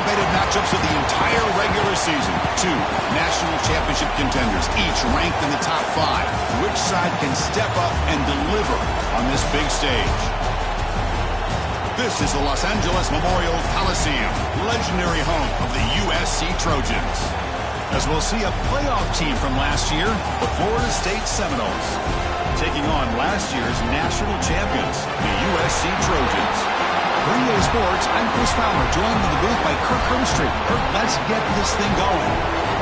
anticipated matchups of the entire regular season. Two national championship contenders, each ranked in the top 5. Which side can step up and deliver on this big stage? This is the Los Angeles Memorial Coliseum, legendary home of the USC Trojans. As we'll see a playoff team from last year, the Florida State Seminoles, taking on last year's national champions, the USC Trojans. For EA Sports, I'm Chris Fowler, joined in the booth by Kirk Hermstreet. Kirk, let's get this thing going.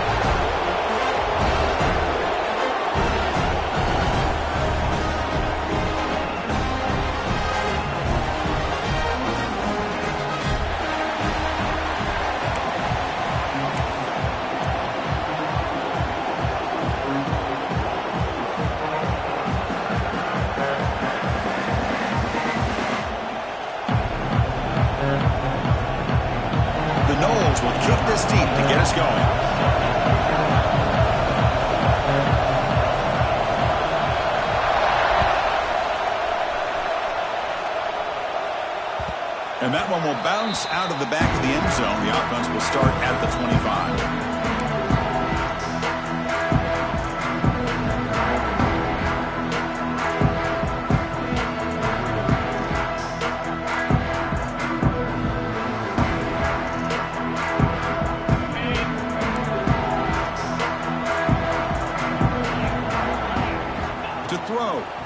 Will kick this deep to get us going. And that one will bounce out of the back of the end zone. The offense will start at the 25.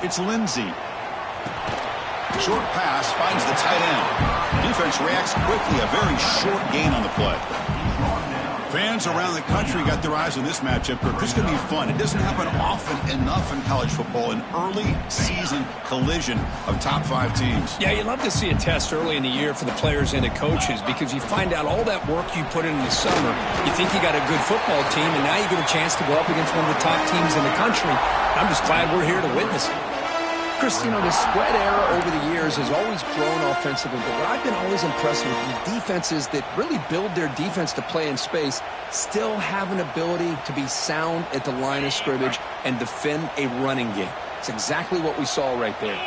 It's Lindsey. Short pass finds the tight end. Defense reacts quickly. A very short gain on the play. Fans around the country got their eyes on this matchup. This is going to be fun. It doesn't happen often enough in college football. An early season collision of top 5 teams. Yeah, you love to see a test early in the year for the players and the coaches because you find out all that work you put in the summer. You think you got a good football team, and now you get a chance to go up against one of the top teams in the country. I'm just glad we're here to witness it. Chris, you know, the spread era over the years has always grown offensively, but what I've been always impressed with the defenses that really build their defense to play in space still have an ability to be sound at the line of scrimmage and defend a running game. It's exactly what we saw right there.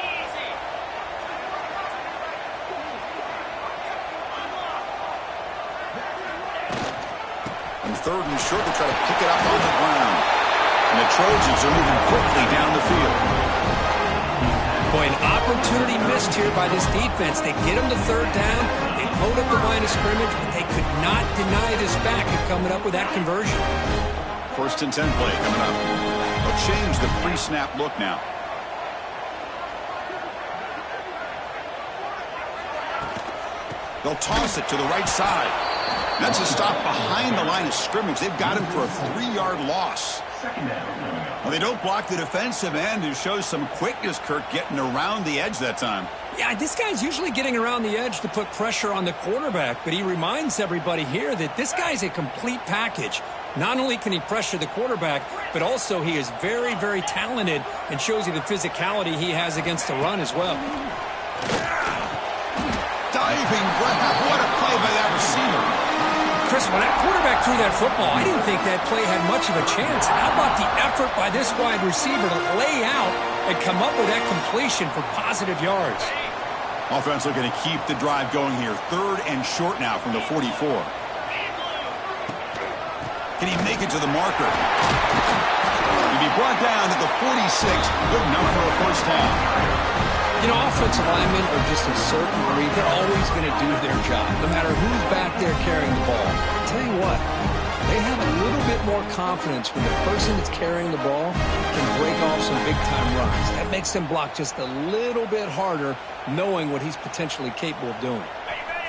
On 3rd and short, they try to pick it up on the ground. And the Trojans are moving quickly down the field. Boy, an opportunity missed here by this defense. They get them to 3rd down. They load up the line of scrimmage, but they could not deny this back and coming up with that conversion. 1st and 10 play coming up. They'll change the pre-snap look now. They'll toss it to the right side. That's a stop behind the line of scrimmage. They've got him for a 3-yard loss. Well, they don't block the defensive end, who shows some quickness, Kirk, getting around the edge that time. Yeah, this guy's usually getting around the edge to put pressure on the quarterback, but he reminds everybody here that this guy's a complete package. Not only can he pressure the quarterback, but also he is very, very talented and shows you the physicality he has against the run as well. Diving grab. What a play by that receiver. Chris, when that quarterback threw that football, I didn't think that play had much of a chance. How about the effort by this wide receiver to lay out and come up with that completion for positive yards? Offense looking to keep the drive going here. 3rd and short now from the 44. Can he make it to the marker? He'll be brought down at the 46. Good enough for a 1st down. You know, offensive linemen are just a certain breed. They're always going to do their job, no matter who's back there carrying the ball. I'll tell you what, they have a little bit more confidence when the person that's carrying the ball can break off some big-time runs. That makes them block just a little bit harder, knowing what he's potentially capable of doing.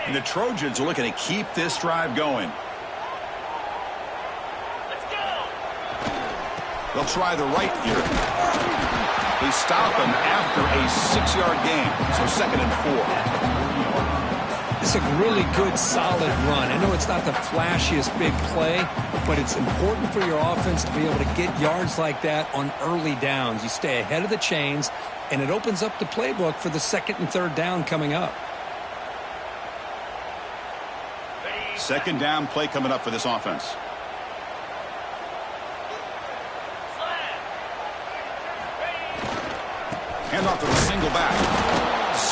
And the Trojans are looking to keep this drive going. They'll try the right here. They stop him after a 6-yard gain, so 2nd and 4. It's a really good, solid run. I know it's not the flashiest big play, but it's important for your offense to be able to get yards like that on early downs. You stay ahead of the chains, and it opens up the playbook for the 2nd and 3rd down coming up. 2nd down play coming up for this offense. Handoff to the single back.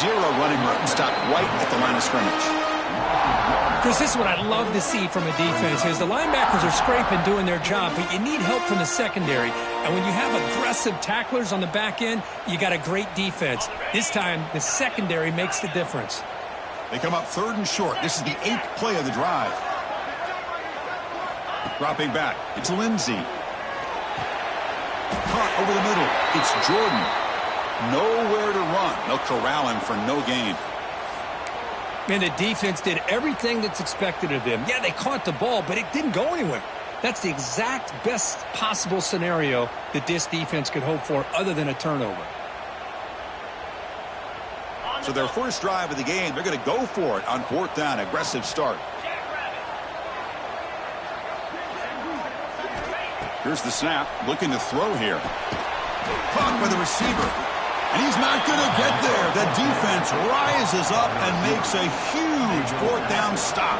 0 running room. Stop right at the line of scrimmage. Chris, this is what I love to see from a defense is the linebackers are scraping, doing their job, but you need help from the secondary. And when you have aggressive tacklers on the back end, you got a great defense. This time, the secondary makes the difference. They come up 3rd and short. This is the 8th play of the drive. Dropping back. It's Lindsey. Caught over the middle. It's Jordan. Nowhere to run. They'll corral him for no gain. And the defense did everything that's expected of them. Yeah, they caught the ball, but it didn't go anywhere. That's the exact best possible scenario that this defense could hope for other than a turnover. So their first drive of the game, they're going to go for it on 4th down. Aggressive start. Here's the snap. Looking to throw here. Caught by the receiver. And he's not going to get there. The defense rises up and makes a huge 4th down stop.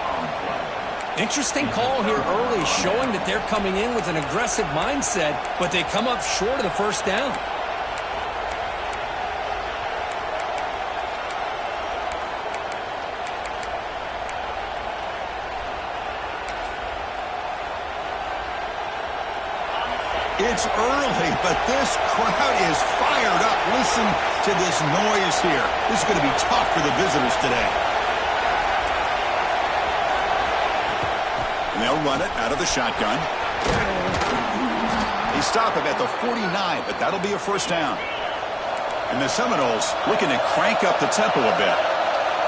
Interesting call here early, showing that they're coming in with an aggressive mindset, but they come up short of the first down. It's early, but this crowd is fired up. Listen to this noise here. This is going to be tough for the visitors today. And they'll run it out of the shotgun. They stop him at the 49, but that'll be a first down. And the Seminoles looking to crank up the tempo a bit.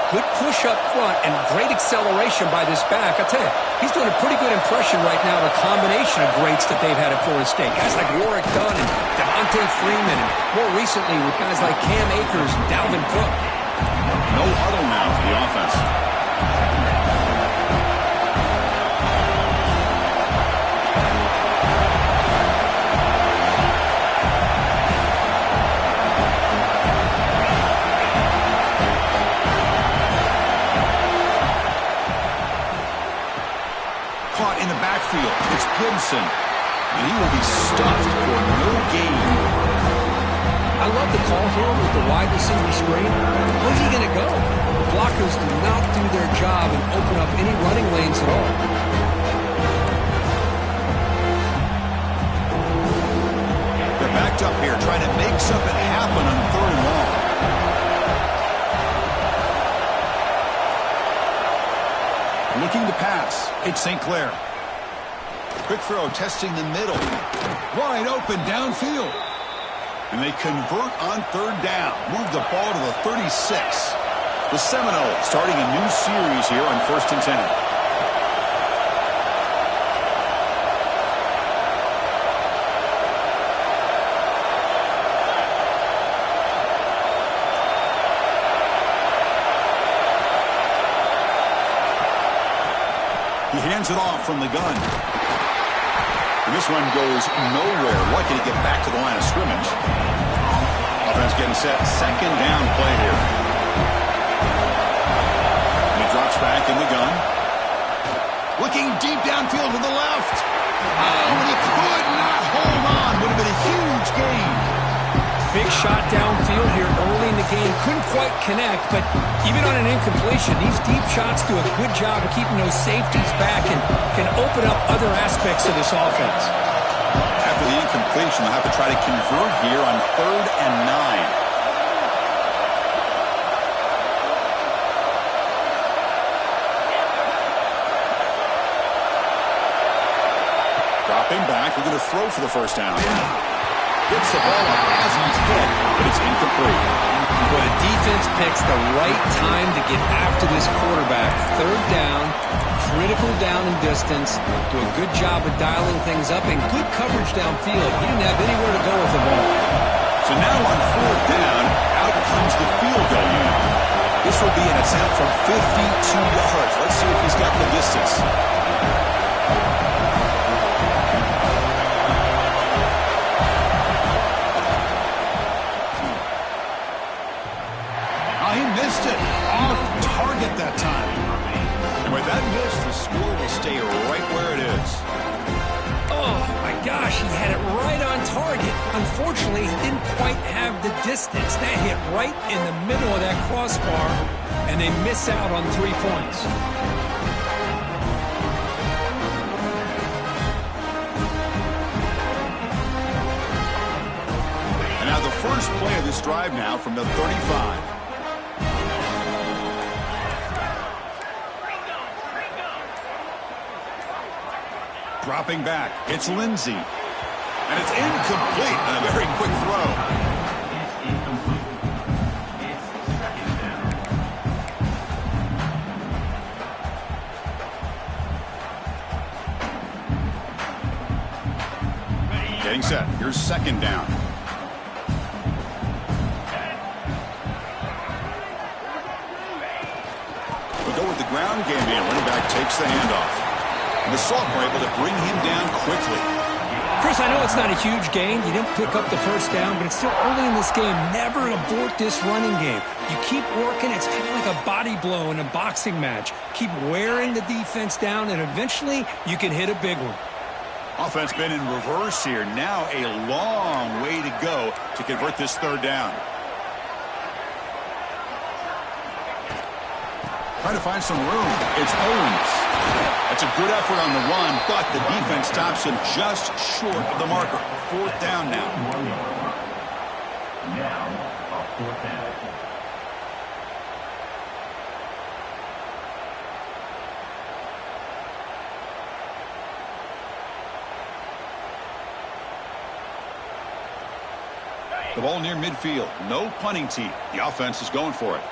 Good push up front and great acceleration by this back. I tell you, he's doing a pretty good impression right now of a combination of greats that they've had at Florida State. Guys like Warwick Dunn and Devontae Freeman, and more recently with guys like Cam Akers and Dalvin Cook. No huddle now for the offense. In the backfield, it's Gibson, and he will be stuffed for no gain. I love the call here with the wide receiver screen. Where's he going to go? The blockers do not do their job and open up any running lanes at all. They're backed up here trying to make something happen on 3rd and long. Looking to pass. It's St. Clair. Quick throw, testing the middle. Wide open downfield. And they convert on 3rd down. Move the ball to the 36. The Seminoles starting a new series here on 1st and 10. He hands it off from the gun. And this one goes nowhere. Lucky to get back to the line of scrimmage. Offense getting set. 2nd down play here. And he drops back in the gun. Looking deep downfield to the left. Oh, and he could not hold on. Would have been a huge gain. Big shot downfield here early in the game. Couldn't quite connect, but even on an incompletion, these deep shots do a good job of keeping those safeties back and can open up other aspects of this offense. After the incompletion, they'll have to try to convert here on 3rd and 9. Dropping back, we're going to throw for the first down. Gets the ball off as he's hit, but it's incomplete. Well, the defense picks the right time to get after this quarterback. 3rd down, critical down in distance. Do a good job of dialing things up and good coverage downfield. He didn't have anywhere to go with the ball. So now on 4th down, out comes the field goal unit. This will be an attempt from 52 yards. Let's see if he's got the distance. He missed it. Off target that time. And with that miss, the score will stay right where it is. Oh, my gosh, he had it right on target. Unfortunately, he didn't quite have the distance. That hit right in the middle of that crossbar, and they miss out on 3 points. first play of this drive now from the 35. Dropping back, it's Lindsey. And it's incomplete on a very quick throw. Getting set. Here's second down. We'll go with the ground game here. Running back takes the handoff. And the Sophomore able to bring him down quickly. Chris, I know it's not a huge gain. You didn't pick up the first down, but it's still early in this game. Never abort this running game. You keep working. It's kind of like a body blow in a boxing match. Keep wearing the defense down, and eventually you can hit a big one. Offense been in reverse here. Now a long way to go to convert this third down. Trying to find some room. It's Owens. That's a good effort on the run, but the defense stops him just short of the marker. Fourth down now. Now, a fourth down. The ball near midfield. No punting tee. The offense is going for it.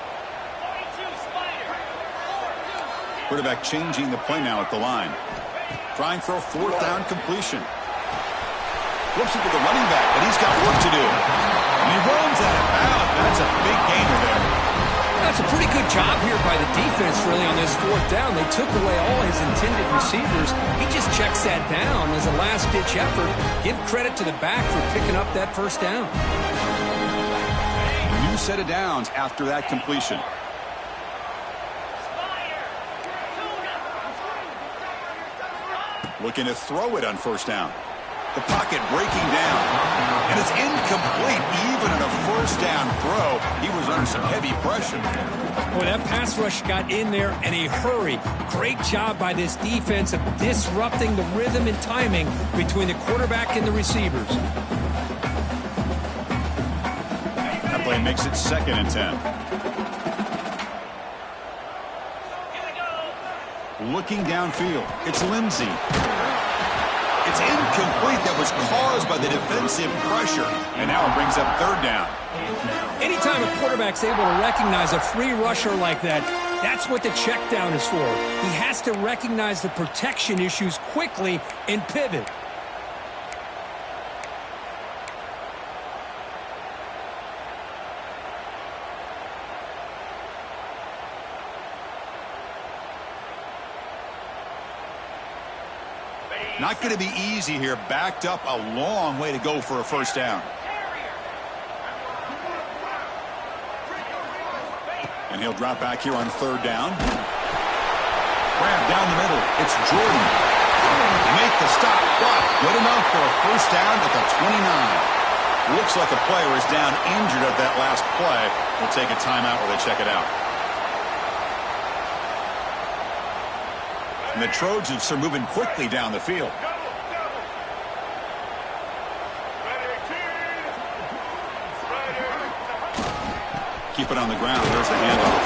Quarterback changing the play now at the line. Trying for a fourth down completion. Flips it to the running back, but he's got work to do. And he runs out of bounds. That's a big gainer there. That's a pretty good job here by the defense, really, on this fourth down. They took away all his intended receivers. He just checks that down as a last-ditch effort. Give credit to the back for picking up that first down. New set of downs after that completion. Looking to throw it on first down. The pocket breaking down. And it's incomplete even on a first down throw. He was under some heavy pressure. Boy, that pass rush got in there in a hurry. Great job by this defense of disrupting the rhythm and timing between the quarterback and the receivers. That play makes it 2nd and 10. Looking downfield, it's Lindsey. It's incomplete. That was caused by the defensive pressure. And now it brings up third down. Anytime a quarterback's able to recognize a free rusher like that, that's what the check down is for. He has to recognize the protection issues quickly and pivot. Not going to be easy here. Backed up a long way to go for a first down. And he'll drop back here on third down. Grab down the middle. It's Jordan. Make the stop, but good enough for a first down at the 29. Looks like a player is down injured at that last play. We'll take a timeout while they check it out. And the Trojans are moving quickly down the field. Keep it on the ground. There's the handoff.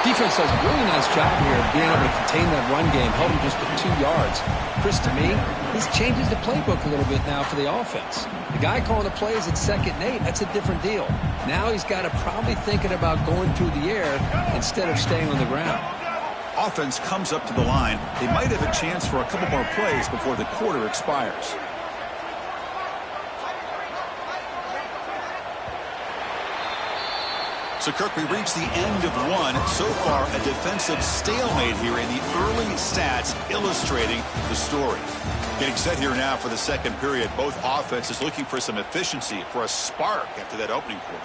Defense does a really nice job here of being able to contain that run game, held him just at 2 yards. Chris, to me, this changes the playbook a little bit now for the offense. The guy calling the plays at 2nd and 8, that's a different deal. Now he's got to probably thinking about going through the air instead of staying on the ground. Offense comes up to the line. They might have a chance for a couple more plays before the quarter expires. So, Kirk, we reached the end of one. So far, a defensive stalemate here in the early stats illustrating the story. Getting set here now for the second period. Both offenses looking for some efficiency, for a spark after that opening quarter.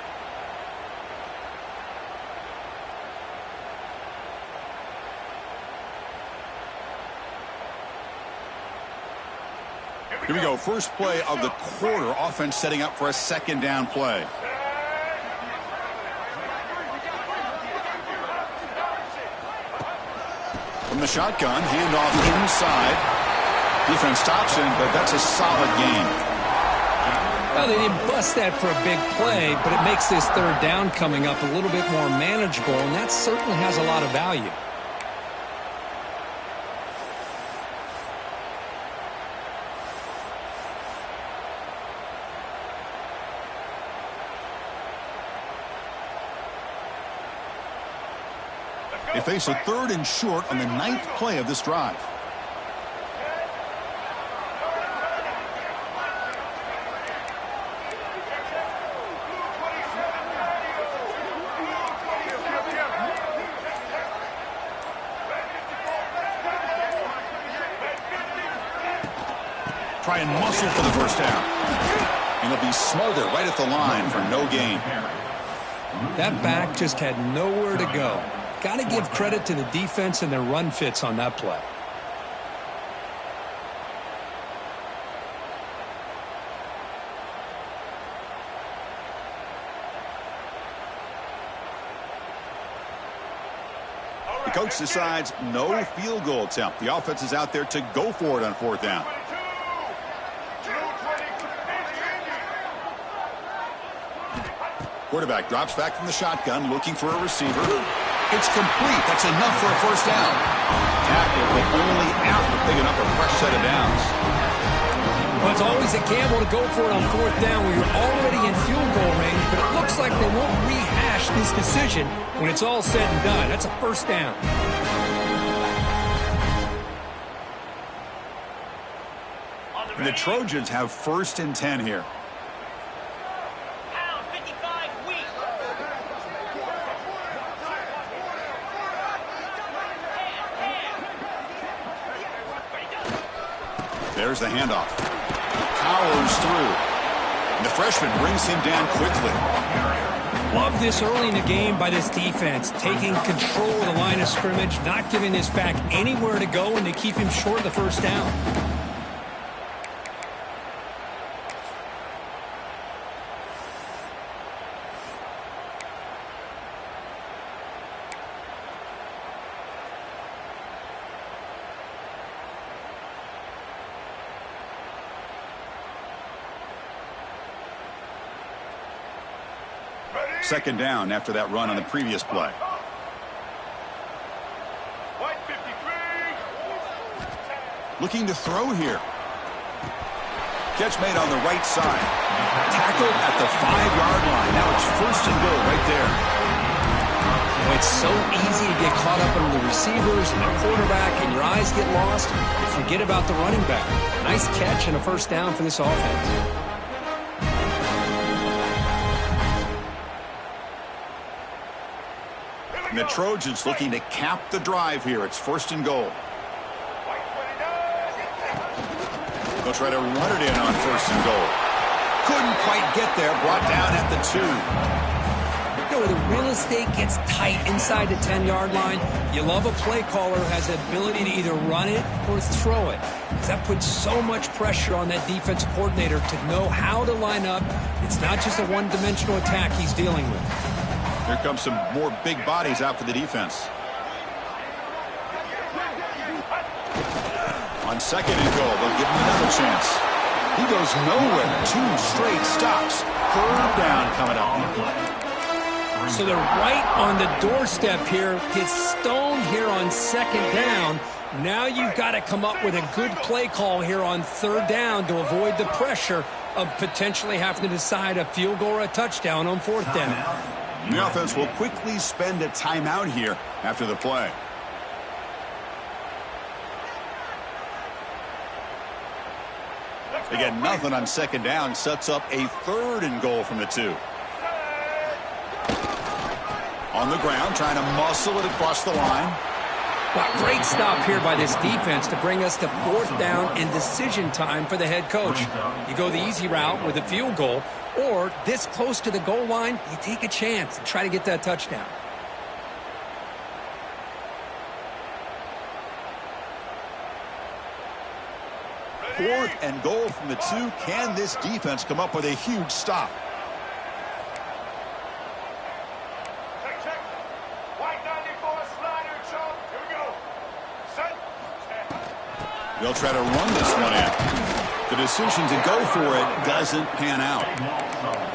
Here we go. First play of the quarter. Offense setting up for a second down play. From the shotgun, handoff inside. Defense stops him, but that's a solid gain. Well, they didn't bust that for a big play, but it makes this third down coming up a little bit more manageable, and that certainly has a lot of value. They face a 3rd and short on the 9th play of this drive. Try and muscle for the first down. And he'll be smothered right at the line for no gain. That back just had nowhere to go. Got to give credit to the defense and their run fits on that play. The coach decides no field goal attempt. The offense is out there to go for it on 4th down. Quarterback drops back from the shotgun, looking for a receiver. It's complete. That's enough for a first down. Tackle, but only after picking up a fresh set of downs. Well, it's always a gamble to go for it on 4th down when you're already in field goal range, but it looks like they won't rehash this decision when it's all said and done. That's a first down. And the Trojans have 1st and 10 here. There's the handoff. Powers through. And the freshman brings him down quickly. Love this early in the game by this defense, taking control of the line of scrimmage, not giving this back anywhere to go, and they keep him short of the first down. Second down after that run on the previous play. Looking to throw here. Catch made on the right side. Tackled at the 5-yard line. Now it's 1st and goal right there. Well, it's so easy to get caught up in the receivers and the quarterback, and your eyes get lost. You forget about the running back. Nice catch and a first down for this offense. And the Trojans looking to cap the drive here. It's 1st and goal. They'll try to run it in on 1st and goal. Couldn't quite get there. Brought down at the 2. You know, where the real estate gets tight inside the 10-yard line, you love a play caller who has the ability to either run it or throw it. Because that puts so much pressure on that defensive coordinator to know how to line up. It's not just a one-dimensional attack he's dealing with. Here comes some more big bodies out for the defense. On 2nd and goal, they'll give him another chance. He goes nowhere. 2 straight stops. 3rd down coming up. So they're right on the doorstep here. Gets stoned here on 2nd down. Now you've got to come up with a good play call here on 3rd down to avoid the pressure of potentially having to decide a field goal or a touchdown on 4th down. The offense will quickly spend a timeout here after the play. Again, nothing on 2nd down. Sets up a 3rd and goal from the 2. On the ground, trying to muscle it across the line. Well, great stop here by this defense to bring us to 4th down and decision time for the head coach. You go the easy route with a field goal, or this close to the goal line, you take a chance and try to get that touchdown. Fourth and goal from the 2. Can this defense come up with a huge stop? They'll try to run this one in. The decision to go for it doesn't pan out.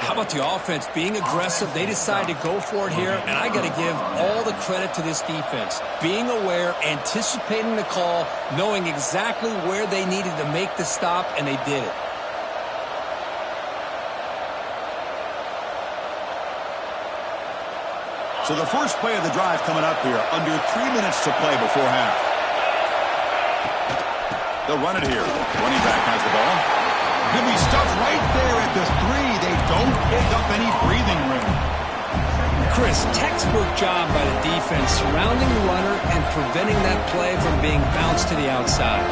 How about the offense being aggressive? They decide to go for it here, and I got to give all the credit to this defense. Being aware, anticipating the call, knowing exactly where they needed to make the stop, and they did it. So the first play of the drive coming up here, under 3 minutes to play before half. They'll run it here. Running back has the ball. He'll be stuffed right there at the 3. They don't pick up any breathing room. Chris, textbook job by the defense surrounding the runner and preventing that play from being bounced to the outside.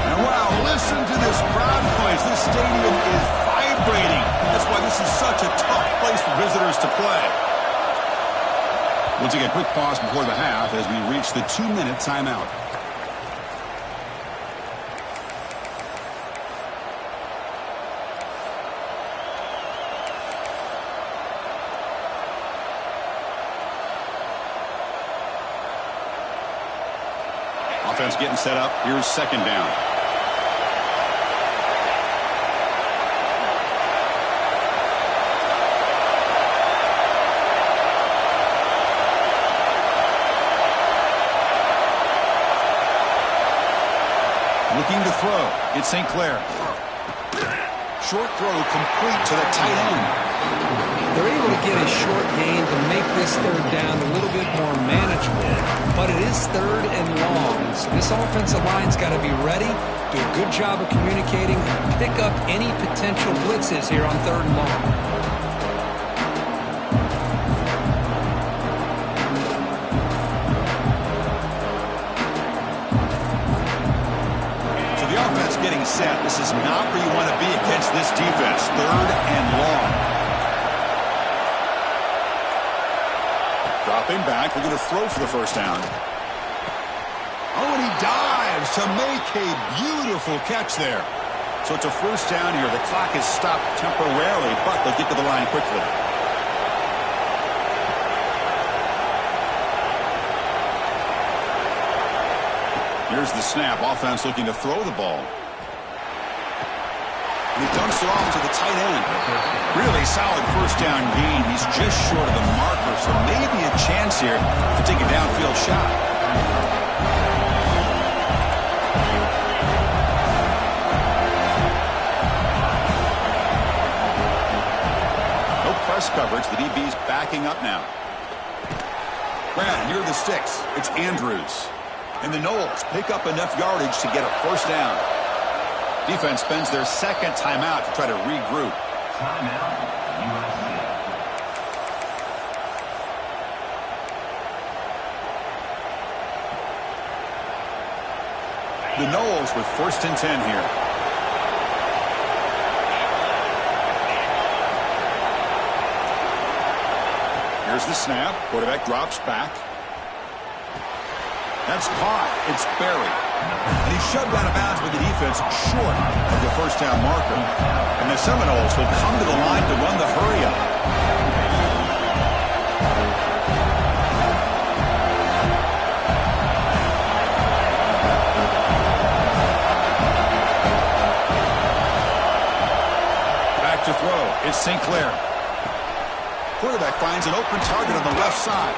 And wow, listen to this crowd noise. This stadium is vibrating. That's why this is such a tough place for visitors to play. We'll take a quick pause before the half as we reach the 2-minute timeout. Offense getting set up. Here's second down. Looking to throw. It's St. Clair. Short throw complete to the tight end. They're able to get a short gain to make this third down a little bit more manageable, but it is third and long. So this offensive line's got to be ready, do a good job of communicating, and pick up any potential blitzes here on third and long. Getting set. This is not where you want to be against this defense. Third and long. Dropping back. We're going to throw for the first down. Oh, and he dives to make a beautiful catch there. So it's a first down here. The clock is stopped temporarily, but they'll get to the line quickly. Here's the snap. Offense looking to throw the ball. And he dumps it off to the tight end. Really solid first down gain. He's just short of the marker, so maybe a chance here to take a downfield shot. No press coverage. The DB's backing up now. Brad, near the sticks. It's Andrews. And the Knowles pick up enough yardage to get a first down. Defense spends their second timeout to try to regroup. Timeout, USC. The Knowles with first and 10 here. Here's the snap. Quarterback drops back. That's caught. It's Berry. And he's shoved out of bounds with the defense short of the first down marker. And the Seminoles will come to the line to run the hurry-up. Back to throw. It's St. Clair. Quarterback finds an open target on the left side.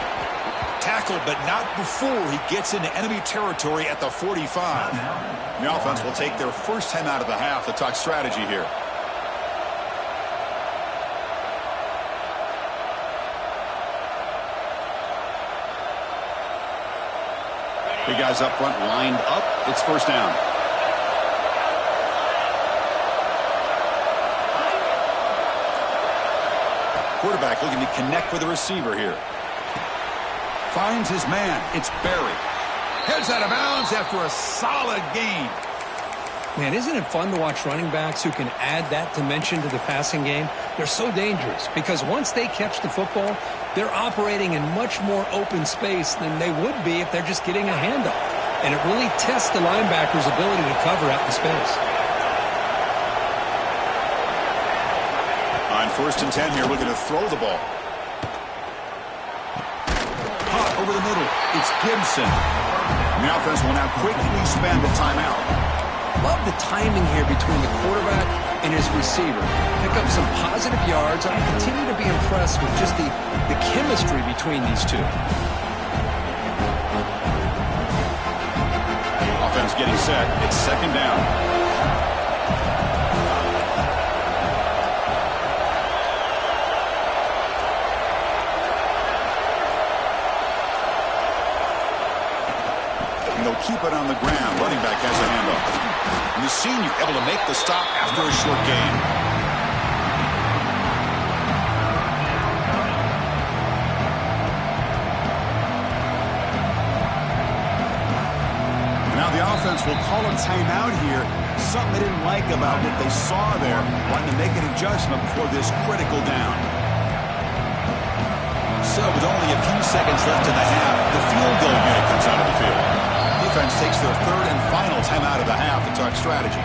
Tackled, but not before he gets into enemy territory at the 45. The offense will take their first time out of the half to talk strategy here. Big guys up front lined up. It's first down. Quarterback looking to connect with the receiver here. Finds his man. It's Berry. Heads out of bounds after a solid gain. Man, isn't it fun to watch running backs who can add that dimension to the passing game? They're so dangerous because once they catch the football, they're operating in much more open space than they would be if they're just getting a handoff. And it really tests the linebacker's ability to cover out in space. On first and 10 here, looking to throw the ball. Over the middle, it's Gibson. The offense will now quickly spend a timeout. Love the timing here between the quarterback and his receiver. Pick up some positive yards, and I continue to be impressed with just the chemistry between these two. Offense getting set. It's second down. And they'll keep it on the ground. Running back has a handoff. And the senior able to make the stop after a short gain. Now the offense will call a timeout here. Something they didn't like about what they saw there. Wanting to make an adjustment before this critical down. So with only a few seconds left in the half, the field goal unit comes out of the field. Defense takes their third and final timeout of the half to talk strategy.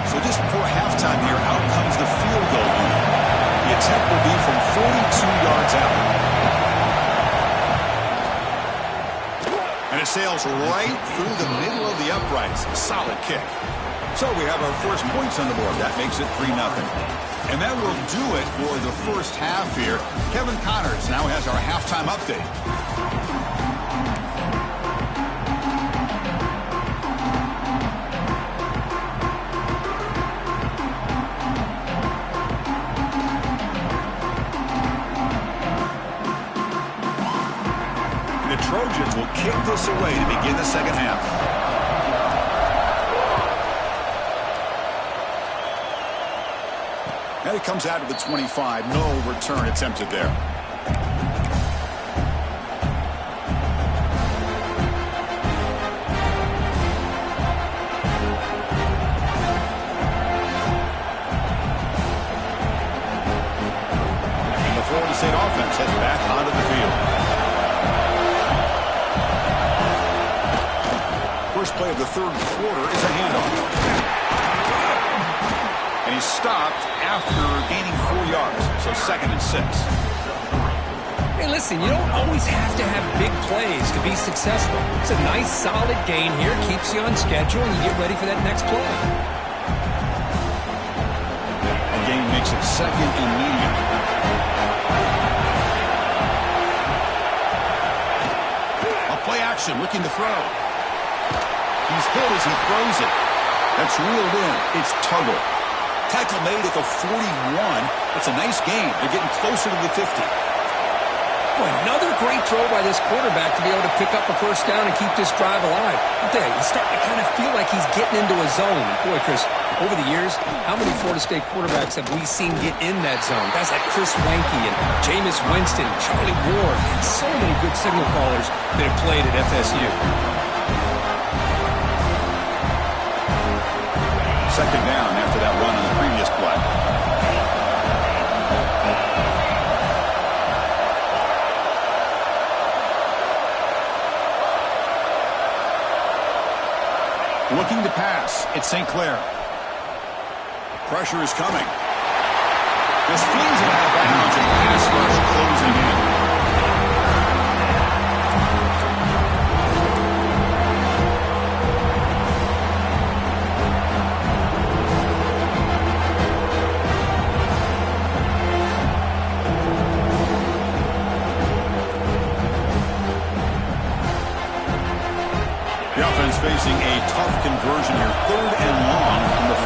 So just before halftime here, out comes the field goal unit. The attempt will be from 42 yards out. And it sails right through the middle of the uprights. A solid kick. So we have our first points on the board. That makes it 3-0. And that will do it for the first half here. Kevin Connors now has our halftime update. The Trojans will kick this away to begin the second half. And it comes out of the 25. No return attempted there. And the Florida State offense heads back onto the field. First play of the third quarter is a handoff. And he's stopped after gaining 4 yards. So 2nd and 6. Hey, listen, you don't always have to have big plays to be successful. It's a nice, solid gain here. Keeps you on schedule, and you get ready for that next play. The gain makes it 2nd and medium. A play action, looking to throw. He's hit as he throws it. That's reeled in. It's Tuggle. Tackle made at the 41. It's a nice gain. They're getting closer to the 50. Boy, another great throw by this quarterback to be able to pick up a first down and keep this drive alive. I'll tell you, he's starting to kind of feel like he's getting into a zone. Boy, Chris, over the years, how many Florida State quarterbacks have we seen get in that zone? Guys like Chris Wanke and Jameis Winston, Charlie Ward, and so many good signal callers that have played at FSU. Second down after that run on the previous play. Looking to pass. It's St. Clair. Pressure is coming. This flings it out of bounds and pass rush closing in. Facing a tough conversion here. 3rd and long from the 42.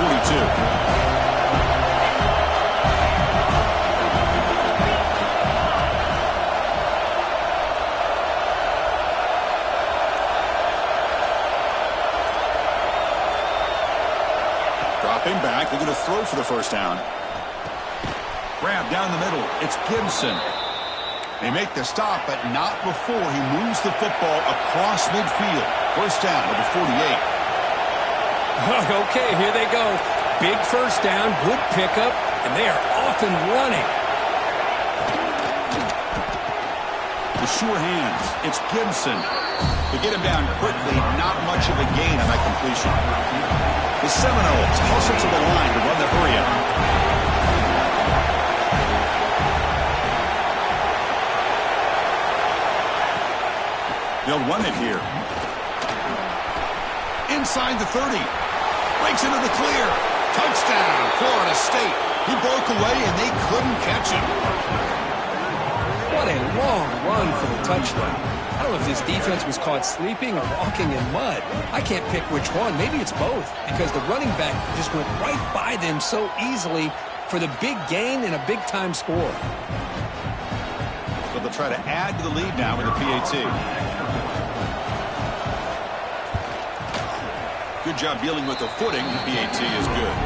Dropping back, looking to throw for the first down. Grab down the middle. It's Gibson. They make the stop, but not before he moves the football across midfield. First down at the 48. Okay, here they go. Big first down, good pickup, and they are off and running. The sure hands. It's Gibson. They get him down quickly. Not much of a gain on that completion. The Seminoles hustle to the line to run the hurry-up. They'll run it here. Inside the 30. Breaks into the clear. Touchdown, Florida State. He broke away, and they couldn't catch him. What a long run for the touchdown. I don't know if this defense was caught sleeping or walking in mud. I can't pick which one. Maybe it's both, because the running back just went right by them so easily for the big gain and a big-time score. So they'll try to add to the lead now with a PAT. Good job dealing with the footing. The PAT is good.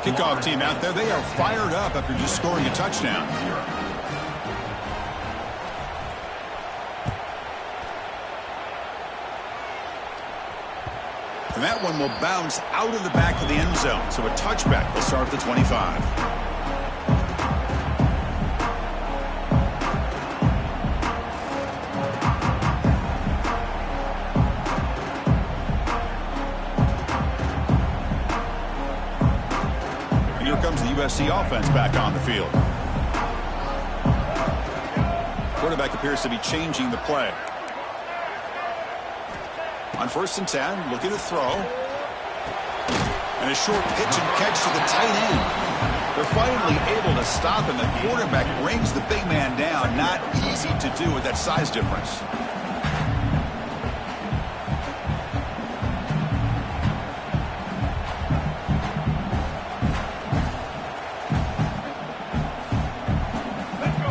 Kickoff team out there. They are fired up after just scoring a touchdown. And that one will bounce out of the back of the end zone. So a touchback will start at the 25. And here comes the USC offense back on the field. Quarterback appears to be changing the play. On 1st and 10, looking to throw. And a short pitch and catch to the tight end. They're finally able to stop him. The quarterback brings the big man down. Not easy to do with that size difference.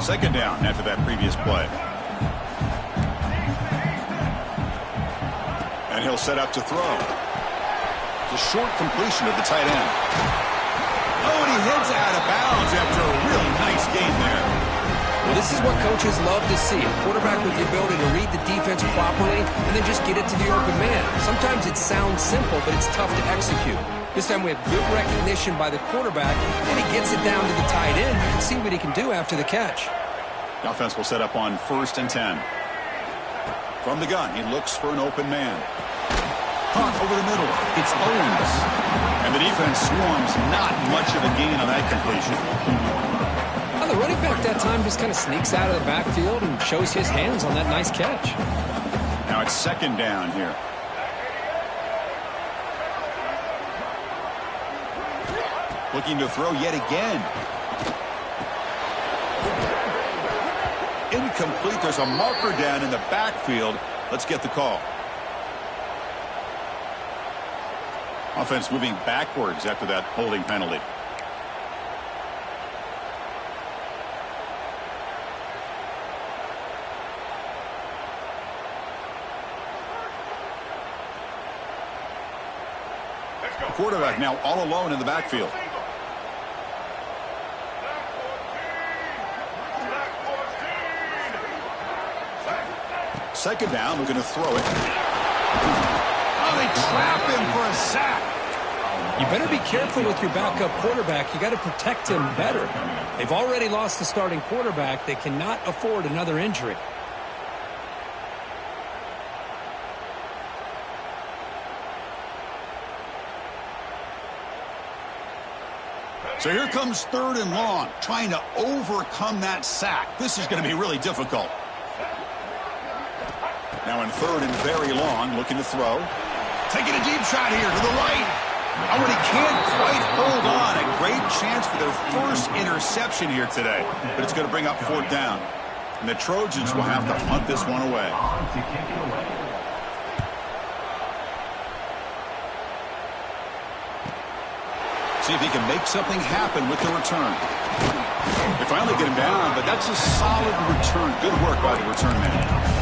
Second down after that previous play. And he'll set up to throw. It's a short completion of the tight end. Oh, and he heads out of bounds after a really nice game there. Well, this is what coaches love to see. A quarterback with the ability to read the defense properly and then just get it to the open man. Sometimes it sounds simple, but it's tough to execute. This time we have good recognition by the quarterback, and he gets it down to the tight end. You can see what he can do after the catch. The offense will set up on 1st and 10. From the gun, he looks for an open man. Punt over the middle. It's Owens. And the defense swarms. Not much of a gain on that completion. Well, the running back that time just kind of sneaks out of the backfield and shows his hands on that nice catch. Now it's 2nd down here. Looking to throw yet again. Incomplete. There's a marker down in the backfield. Let's get the call. Offense moving backwards after that holding penalty. Quarterback now all alone in the backfield. Second down, looking to throw it. Oh, they trap him for a sack. You better be careful with your backup quarterback. You got to protect him better. They've already lost the starting quarterback. They cannot afford another injury. So here comes 3rd and long, trying to overcome that sack. This is going to be really difficult. Now in 3rd and very long, looking to throw. Taking a deep shot here to the right. Oh, and he can't quite hold on. A great chance for their first interception here today. But it's going to bring up 4th down. And the Trojans will have to punt this one away. See if he can make something happen with the return. They finally get him down, but that's a solid return. Good work by the return man.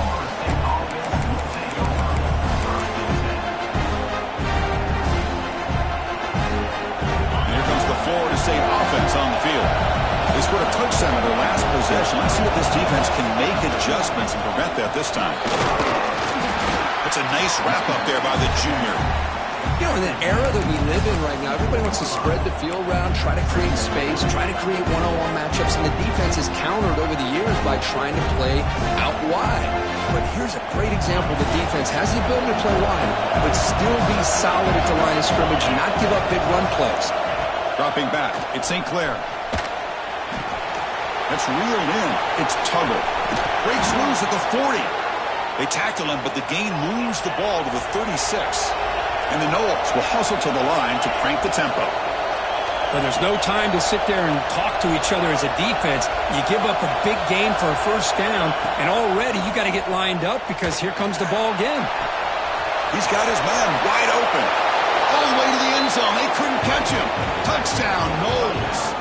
Florida State offense on the field. They scored a touchdown on their last possession. Let's see if this defense can make adjustments and prevent that this time. It's a nice wrap-up there by the junior. You know, in that era that we live in right now, everybody wants to spread the field around, try to create space, try to create one-on-one matchups, and the defense is countered over the years by trying to play out wide. But here's a great example. The defense has the ability to play wide, but still be solid at the line of scrimmage and not give up big run plays. Dropping back, it's St. Clair. That's reeled in. It's Tuggle. Breaks loose at the 40. They tackle him, but the gain moves the ball to the 36. And the Knowles will hustle to the line to crank the tempo. Well, there's no time to sit there and talk to each other as a defense. You give up a big gain for a first down, and already you got to get lined up because here comes the ball again. He's got his man wide open. All the way to the end zone. They couldn't catch him. Touchdown, Knowles.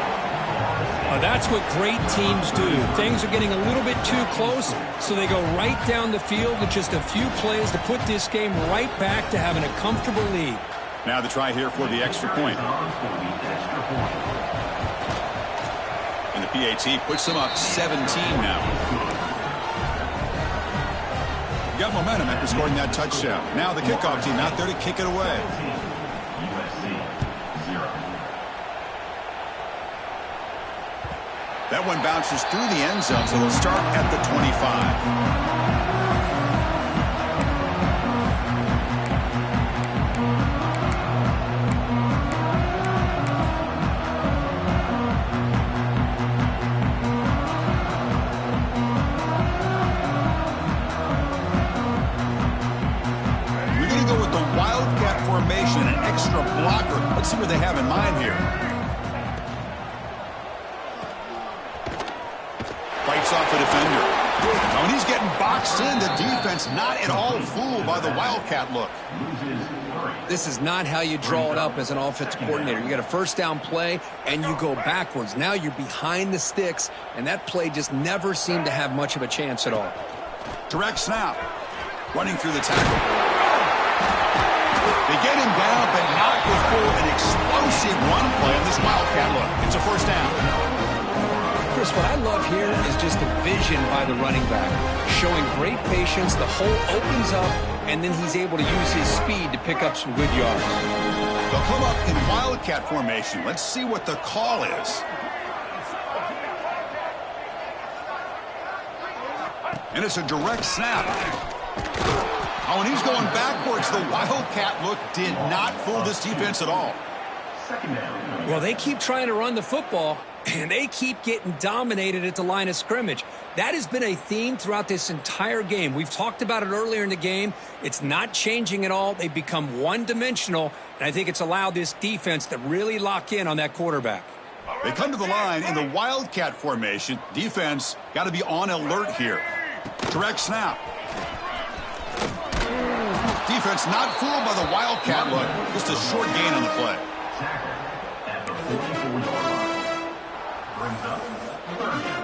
That's what great teams do. Things are getting a little bit too close, so they go right down the field with just a few plays to put this game right back to having a comfortable lead. Now the try here for the extra point. And the PAT puts them up 17 now. Got momentum after scoring that touchdown. Now the kickoff team out there to kick it away. That one bounces through the end zone, so they'll start at the 25. We're going to go with the Wildcat formation, an extra blocker. Let's see what they have in mind here. Fights off the defender. When he's getting boxed in, the defense not at all fooled by the Wildcat look. This is not how you draw it up as an offensive coordinator. You got a first down play, and you go backwards. Now you're behind the sticks, and that play just never seemed to have much of a chance at all. Direct snap. Running through the tackle. They get him down, but not before an explosive run play on this Wildcat look. It's a first down. Chris, what I love here is just the vision by the running back. Showing great patience, the hole opens up, and then he's able to use his speed to pick up some good yards. They'll come up in Wildcat formation. Let's see what the call is. And it's a direct snap. Oh, and he's going backwards. The Wildcat look did not fool this defense at all. Well, they keep trying to run the football, and they keep getting dominated at the line of scrimmage. That has been a theme throughout this entire game. We've talked about it earlier in the game. It's not changing at all. They've become one-dimensional, and I think it's allowed this defense to really lock in on that quarterback. They come to the line in the Wildcat formation. Defense got to be on alert here. Direct snap. Defense not fooled by the Wildcat look. Just a short gain on the play. At the 44-yard line. Brings up third down.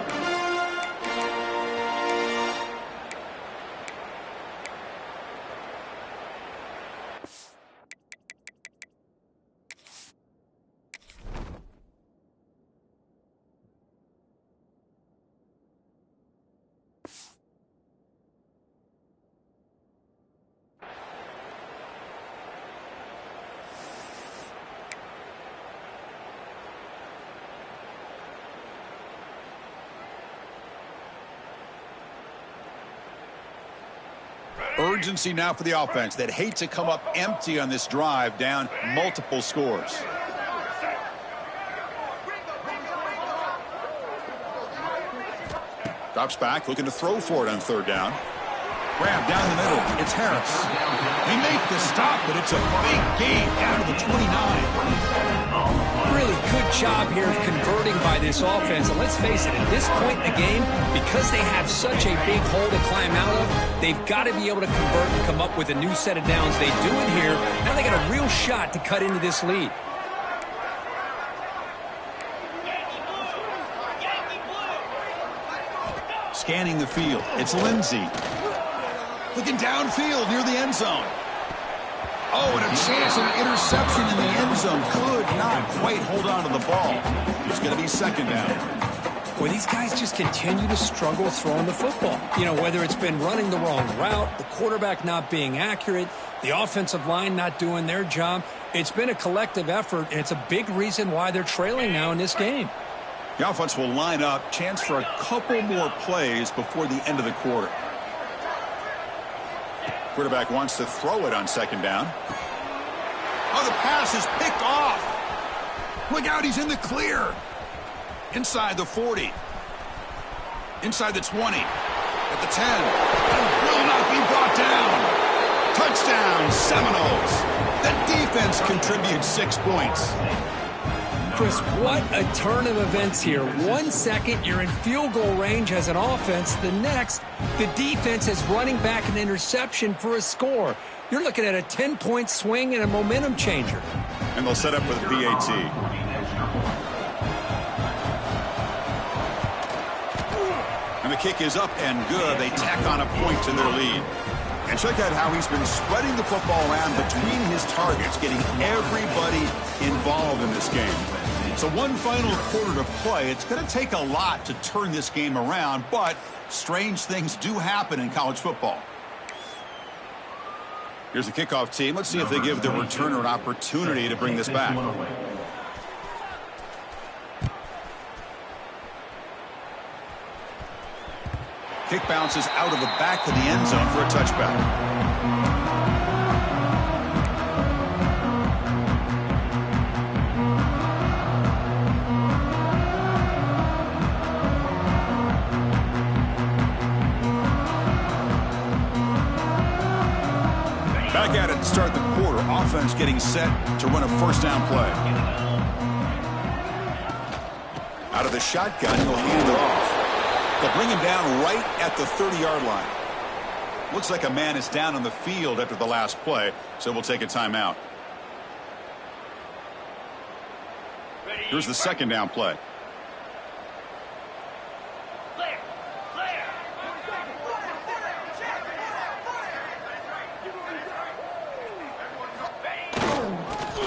Urgency now for the offense that hate to come up empty on this drive, down multiple scores. Drops back, looking to throw for it on third down. Grab down the middle. It's Harris. They make the stop, but it's a big gain down to the 29. Really good job here of converting by this offense. And let's face it, at this point in the game, because they have such a big hole to climb out of, they've got to be able to convert and come up with a new set of downs. They do it here. Now they got a real shot to cut into this lead. Scanning the field. It's Lindsey. Looking downfield near the end zone. Oh, and a chance of an interception in the end zone. Could not quite hold on to the ball. It's going to be second down. Boy, these guys just continue to struggle throwing the football. You know, whether it's been running the wrong route, the quarterback not being accurate, the offensive line not doing their job. It's been a collective effort, and it's a big reason why they're trailing now in this game. The offense will line up. Chance for a couple more plays before the end of the quarter. Quarterback wants to throw it on second down. Oh, the pass is picked off. Look out, he's in the clear. Inside the 40. Inside the 20. At the 10. Will not be brought down. Touchdown, Seminoles. The defense contributes 6 points. Chris, what a turn of events here. 1 second, you're in field goal range as an offense. The next, the defense is running back an interception for a score. You're looking at a 10-point swing and a momentum changer. And they'll set up with a PAT. And the kick is up and good. They tack on a point to their lead. And check out how he's been spreading the football around between his targets, getting everybody involved in this game. So one final quarter to play. It's going to take a lot to turn this game around, but strange things do happen in college football. Here's the kickoff team. Let's see if they give the returner an opportunity to bring this back. Kick bounces out of the back of the end zone for a touchback. Back at it to start the quarter. Offense getting set to run a first down play. Out of the shotgun, he'll hand it off. They'll bring him down right at the 30-yard line. Looks like a man is down on the field after the last play, so we'll take a timeout. Here's the second down play.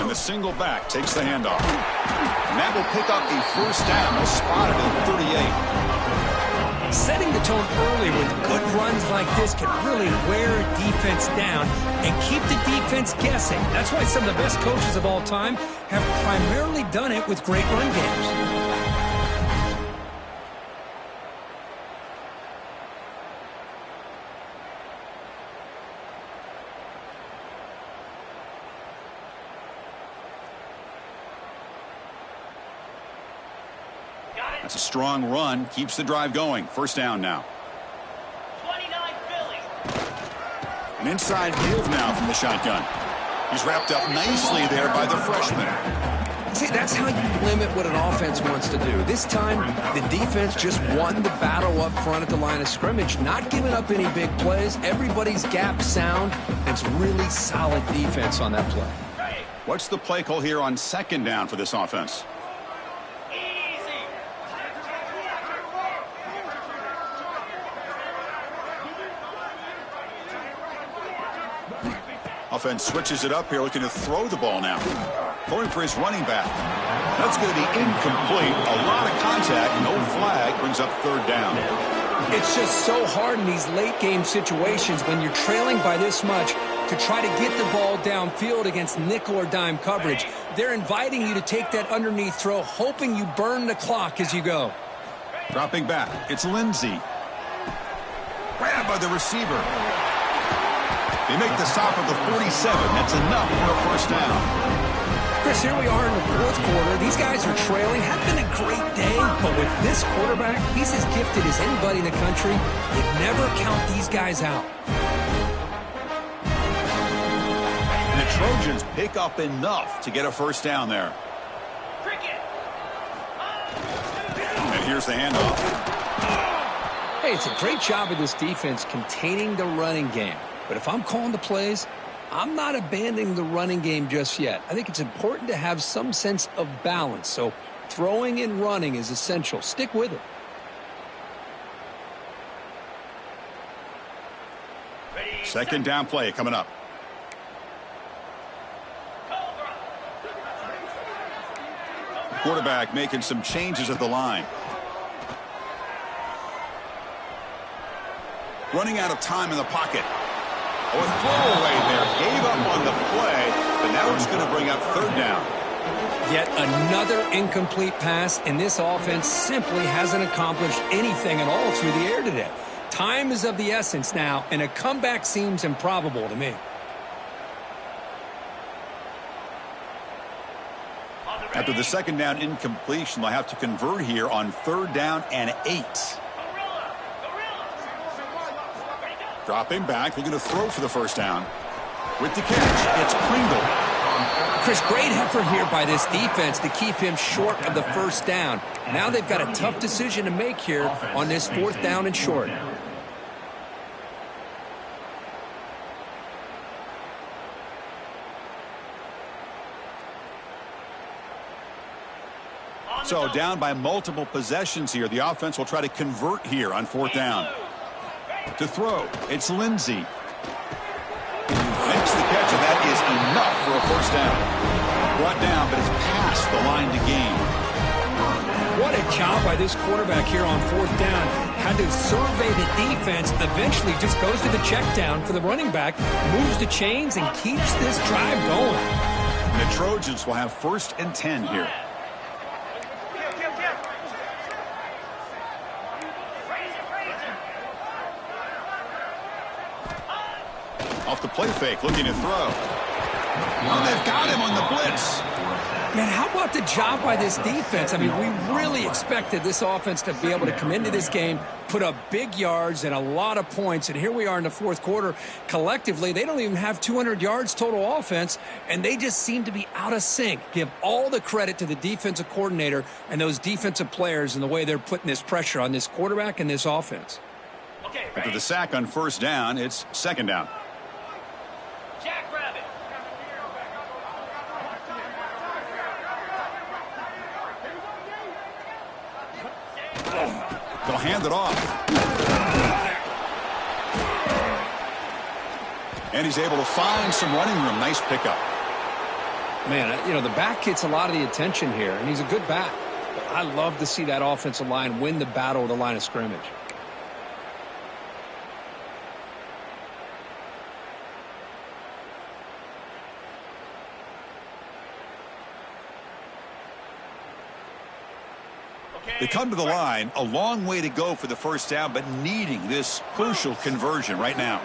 And the single back takes the handoff. And that will pick up a first down, spotted at 38. Setting the tone early with good runs like this can really wear a defense down and keep the defense guessing. That's why some of the best coaches of all time have primarily done it with great run games. That's a strong run. Keeps the drive going. First down now. 29 Philly. An inside give now from the shotgun. He's wrapped up nicely there by the freshman. See, that's how you limit what an offense wants to do. This time, the defense just won the battle up front at the line of scrimmage, not giving up any big plays. Everybody's gap sound. It's really solid defense on that play. What's the play call here on second down for this offense? Offense switches it up here, looking to throw the ball now. Going for his running back. That's going to be incomplete. A lot of contact, no flag, brings up third down. It's just so hard in these late game situations when you're trailing by this much to try to get the ball downfield against nickel or dime coverage. They're inviting you to take that underneath throw, hoping you burn the clock as you go. Dropping back, it's Lindsey. Grabbed by the receiver. They make the stop at the 47. That's enough for a first down. Chris, here we are in the fourth quarter. These guys are trailing. Had been a great day, but with this quarterback, he's as gifted as anybody in the country. You never count these guys out. And the Trojans pick up enough to get a first down there. And here's the handoff. Hey, it's a great job of this defense containing the running game. But if I'm calling the plays, I'm not abandoning the running game just yet. I think it's important to have some sense of balance. So throwing and running is essential. Stick with it. Second down play coming up. Quarterback making some changes at the line. Running out of time in the pocket. Oh, a throwaway there. Gave up on the play, but now it's going to bring up third down. Yet another incomplete pass, and this offense simply hasn't accomplished anything at all through the air today. Time is of the essence now, and a comeback seems improbable to me. After the second down incompletion, they'll have to convert here on third down and 8. Dropping back, they're going to throw for the first down. With the catch, it's Pringle. Chris, great effort here by this defense to keep him short of the first down. Now they've got a tough decision to make here on this 4th down and short. So down by multiple possessions here. The offense will try to convert here on 4th down. To throw, it's Lindsey. Makes the catch, and that is enough for a first down. Brought down, but it's past the line to gain. What a job by this quarterback here on 4th down. Had to survey the defense, eventually just goes to the check down for the running back, moves the chains, and keeps this drive going. And the Trojans will have 1st and 10 here. Off the play fake, looking to throw. Oh, they've got him on the blitz. Man, how about the job by this defense? I mean, we really expected this offense to be able to come into this game, put up big yards and a lot of points, and here we are in the 4th quarter. Collectively, they don't even have 200 yards total offense, and they just seem to be out of sync. Give all the credit to the defensive coordinator and those defensive players and the way they're putting this pressure on this quarterback and this offense. After the sack on 1st down, it's 2nd down. Jackrabbit. They'll hand it off. And he's able to find some running room. Nice pickup. Man, you know, the back gets a lot of the attention here, and he's a good back. But I love to see that offensive line win the battle at the line of scrimmage. They come to the line, a long way to go for the first down, but needing this crucial conversion right now.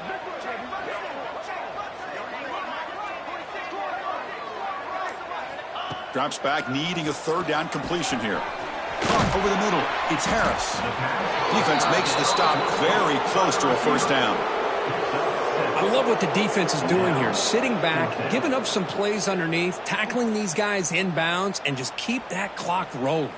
Drops back, needing a 3rd down completion here. Over the middle, it's Harris. Defense makes the stop very close to a first down. I love what the defense is doing here. Sitting back, giving up some plays underneath, tackling these guys inbounds, and just keep that clock rolling.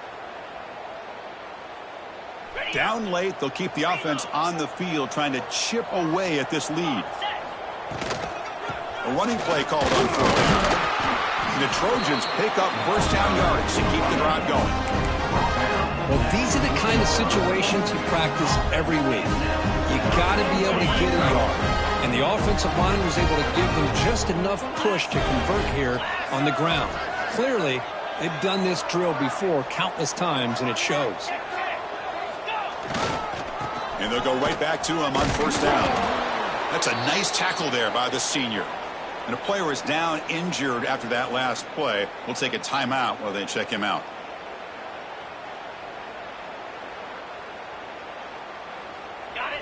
Down late, they'll keep the offense on the field, trying to chip away at this lead. A running play called on for them. The Trojans pick up first down yards to keep the drive going. Well, these are the kind of situations you practice every week. You got to be able to get a yard. And the offensive line was able to give them just enough push to convert here on the ground. Clearly, they've done this drill before countless times, and it shows. And they'll go right back to him on first down. That's a nice tackle there by the senior. And a player is down injured after that last play. We'll take a timeout while they check him out.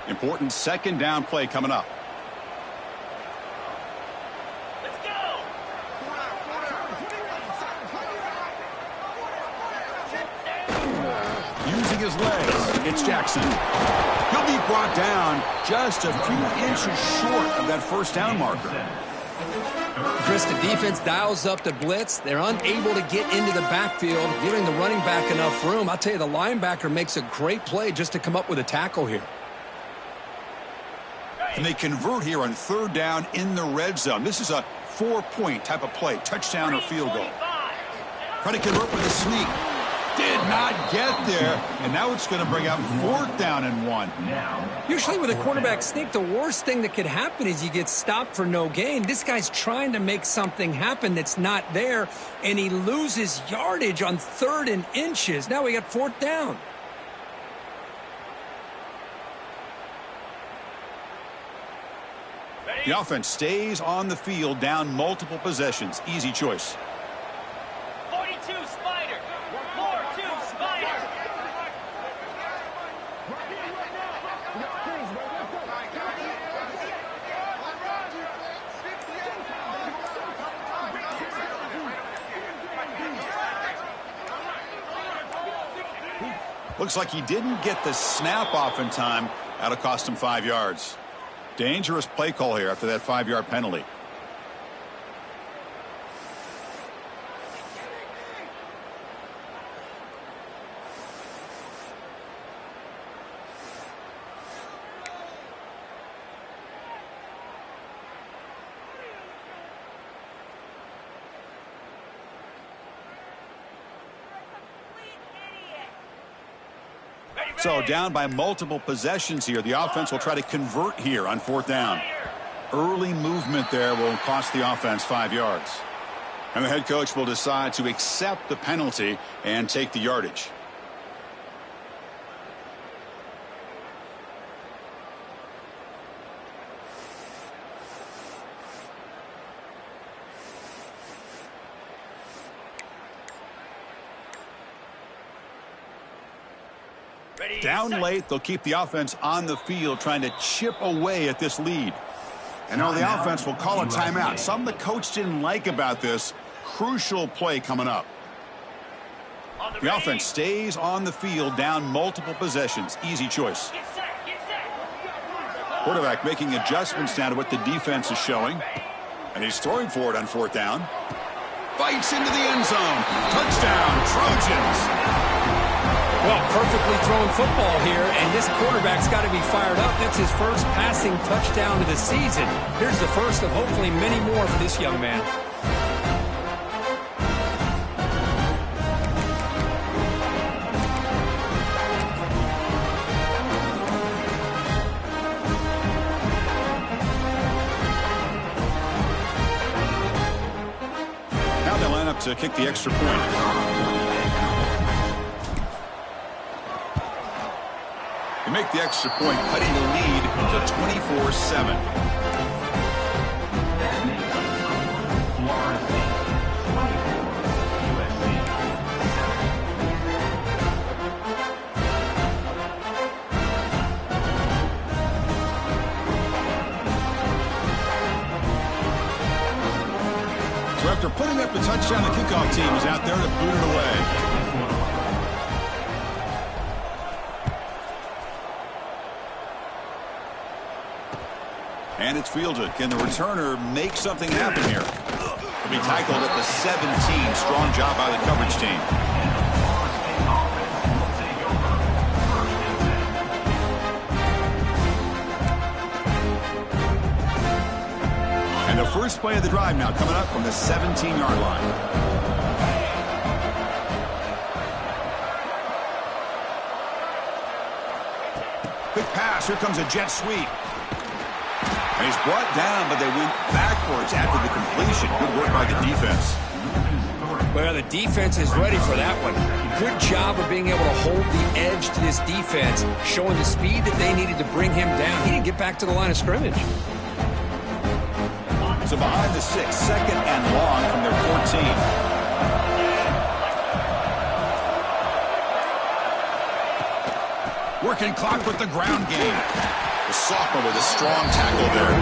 Important 2nd down play coming up. Let's go. Using his legs, it's Jackson. He'll be brought down just a few inches short of that first down marker. Chris, the defense dials up the blitz. They're unable to get into the backfield, giving the running back enough room. I'll tell you, the linebacker makes a great play just to come up with a tackle here. And they convert here on 3rd down in the red zone. This is a 4-point type of play, touchdown or field goal. Try to convert with a sneak. Did not get there, and now it's going to bring up 4th down and 1. Usually with a quarterback sneak, the worst thing that could happen is you get stopped for no gain. This guy's trying to make something happen that's not there, and he loses yardage on 3rd and inches. Now we got 4th down. The offense stays on the field, down multiple possessions. Easy choice. 42 Spider. 4-2 Spider. Looks like he didn't get the snap off in time. That'll cost him 5 yards. Dangerous play call here after that 5-yard penalty. So down by multiple possessions here. The offense will try to convert here on 4th down. Early movement there will cost the offense 5 yards. And the head coach will decide to accept the penalty and take the yardage. Down late, they'll keep the offense on the field trying to chip away at this lead. And now the offense will call a timeout. Something the coach didn't like about this. Crucial play coming up. The offense stays on the field down multiple possessions. Easy choice. Quarterback making adjustments now to what the defense is showing. And he's throwing for it on 4th down. Fights into the end zone. Touchdown, Trojans. Well, perfectly thrown football here, and this quarterback's got to be fired up. That's his first passing touchdown of the season. Here's the first of hopefully many more for this young man. Now they line up to kick the extra point. They make the extra point, cutting the lead to 24-7. So after putting up the touchdown, the kickoff team is out there to boot it away. And it's fielded. Can the returner make something happen here? He'll be tackled at the 17. Strong job by the coverage team. And the first play of the drive now coming up from the 17-yard line. Quick pass. Here comes a jet sweep. And he's brought down, but they went backwards after the completion. Good work by the defense. Well, the defense is ready for that one. Good job of being able to hold the edge to this defense, showing the speed that they needed to bring him down. He didn't get back to the line of scrimmage. So behind the 6, second and long from their 14. Working clock with the ground game. The sophomore with a strong tackle there.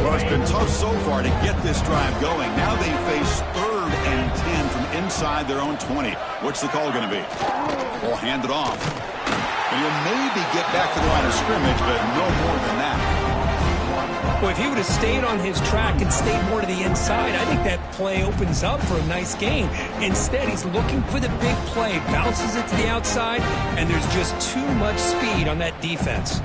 Well, it's been tough so far to get this drive going. Now they face 3rd and 10 from inside their own 20. What's the call going to be? We'll hand it off. And he'll maybe get back to the line of scrimmage, but no more than that. Well, if he would have stayed on his track and stayed more to the inside, I think that play opens up for a nice gain. Instead, he's looking for the big play, bounces it to the outside, and there's just too much speed on that defense.